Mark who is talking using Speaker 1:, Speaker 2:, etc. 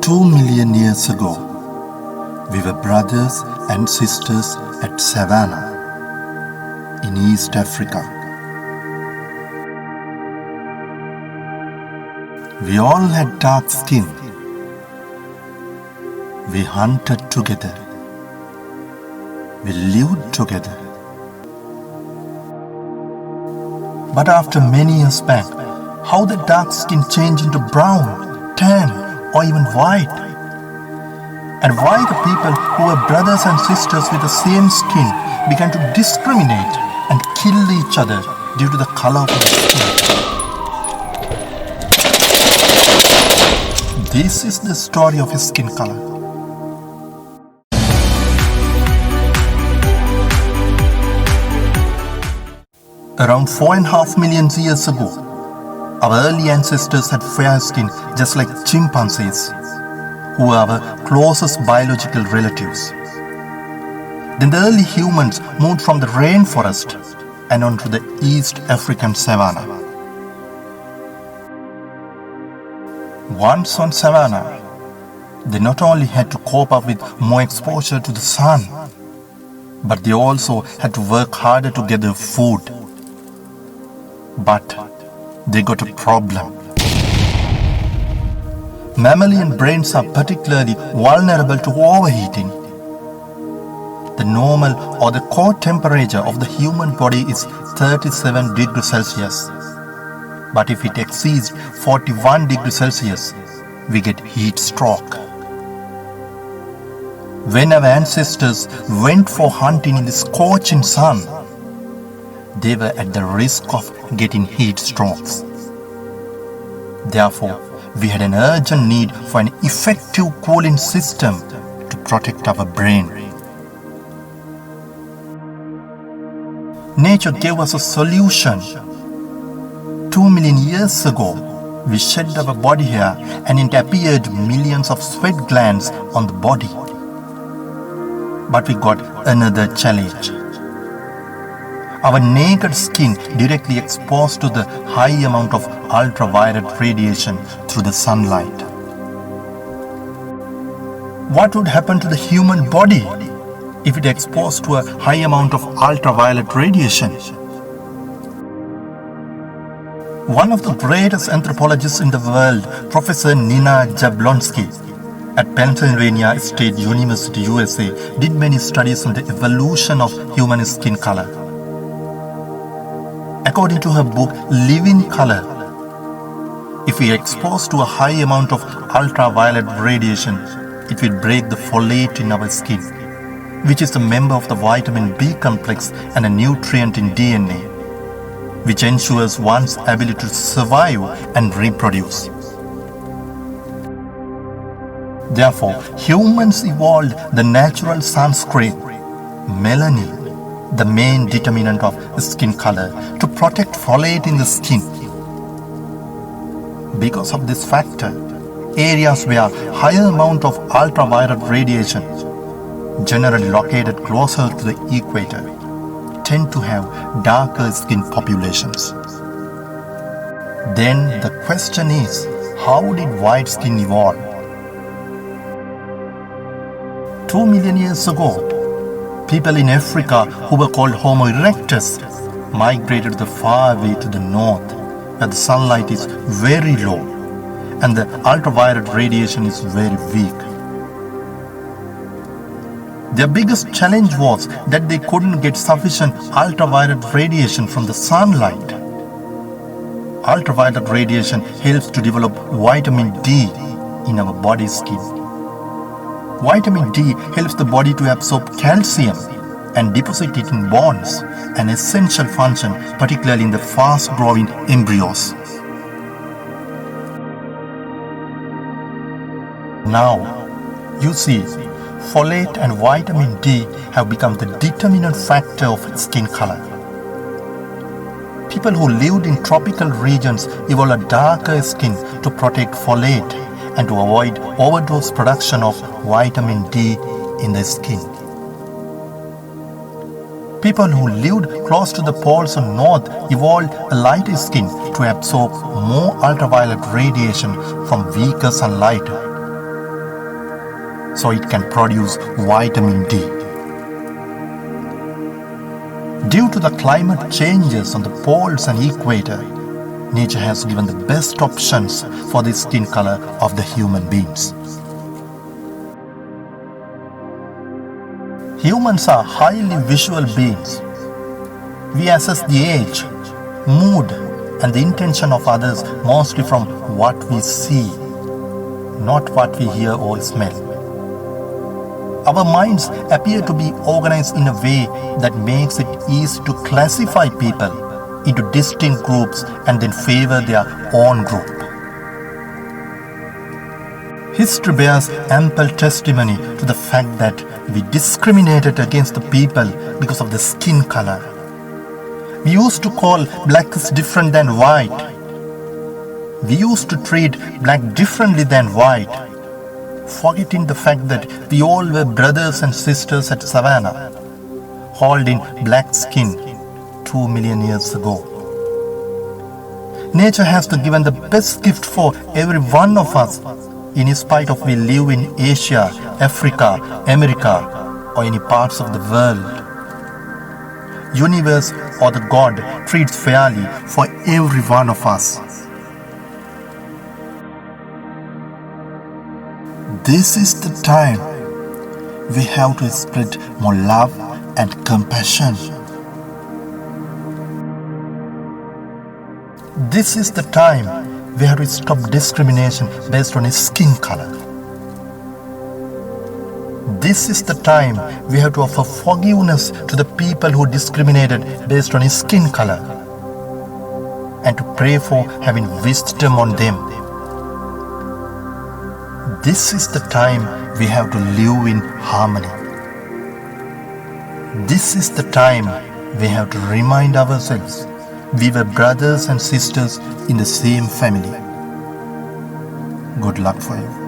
Speaker 1: 2 million years ago, we were brothers and sisters at Savannah in East Africa. We all had dark skin. We hunted together. We lived together. But after many years back, how the dark skin changed into brown, tan, or even white? And why the people who were brothers and sisters with the same skin began to discriminate and kill each other due to the color of their skin? This is the story of his skin color. Around 4.5 million years ago, our early ancestors had fair skin just like chimpanzees, who are our closest biological relatives. Then the early humans moved from the rainforest and onto the East African savanna. Once on savanna, they not only had to cope up with more exposure to the sun, but they also had to work harder to gather food. But they got a problem. Mammalian brains are particularly vulnerable to overheating. The normal or the core temperature of the human body is 37 degrees Celsius. But if it exceeds 41 degrees Celsius, we get heat stroke. When our ancestors went for hunting in the scorching sun, they were at the risk of getting heat strokes. Therefore, we had an urgent need for an effective cooling system to protect our brain. Nature gave us a solution. 2 million years ago, we shed our body hair and it appeared millions of sweat glands on the body. But we got another challenge. Our naked skin directly exposed to the high amount of ultraviolet radiation through the sunlight. What would happen to the human body if it exposed to a high amount of ultraviolet radiation? One of the greatest anthropologists in the world, Professor Nina Jablonski, at Pennsylvania State University, USA, did many studies on the evolution of human skin color. According to her book, Living Color, if we are exposed to a high amount of ultraviolet radiation, it will break the folate in our skin, which is a member of the vitamin B complex and a nutrient in DNA, which ensures one's ability to survive and reproduce. Therefore, humans evolved the natural sunscreen, melanin, the main determinant of skin color, to protect folate in the skin. Because of this factor, areas where higher amount of ultraviolet radiation, generally located closer to the equator, tend to have darker skin populations. Then the question is, how did white skin evolve? 2 million years ago, people in Africa who were called Homo erectus migrated far away to the north, where the sunlight is very low and the ultraviolet radiation is very weak. Their biggest challenge was that they couldn't get sufficient ultraviolet radiation from the sunlight. Ultraviolet radiation helps to develop vitamin D in our body skin. Vitamin D helps the body to absorb calcium and deposit it in bones, an essential function particularly in the fast-growing embryos. Now, you see, folate and vitamin D have become the determinant factor of skin color. People who lived in tropical regions evolved a darker skin to protect folate and to avoid overdose production of vitamin D in the skin. People who lived close to the poles and north evolved a lighter skin to absorb more ultraviolet radiation from weaker sunlight. so it can produce vitamin D. Due to the climate changes on the poles and equator, nature has given the best options for the skin color of the human beings. Humans are highly visual beings. We assess the age, mood, and the intention of others mostly from what we see, not what we hear or smell. Our minds appear to be organized in a way that makes it easy to classify people into distinct groups and then favor their own group. History bears ample testimony to the fact that we discriminated against the people because of the skin color. We used to call blacks different than white. We used to treat black differently than white, forgetting the fact that we all were brothers and sisters at Savannah, holding black skin 2 million years ago. Nature has given the best gift for every one of us, in spite of we live in Asia, Africa, America, or any parts of the world. Universe or the God treats fairly for every one of us. This is the time we have to spread more love and compassion. This is the time we have to stop discrimination based on skin color. This is the time we have to offer forgiveness to the people who discriminated based on skin color, and to pray for having wisdom on them. This is the time we have to live in harmony. This is the time we have to remind ourselves we were brothers and sisters in the same family. Good luck for you.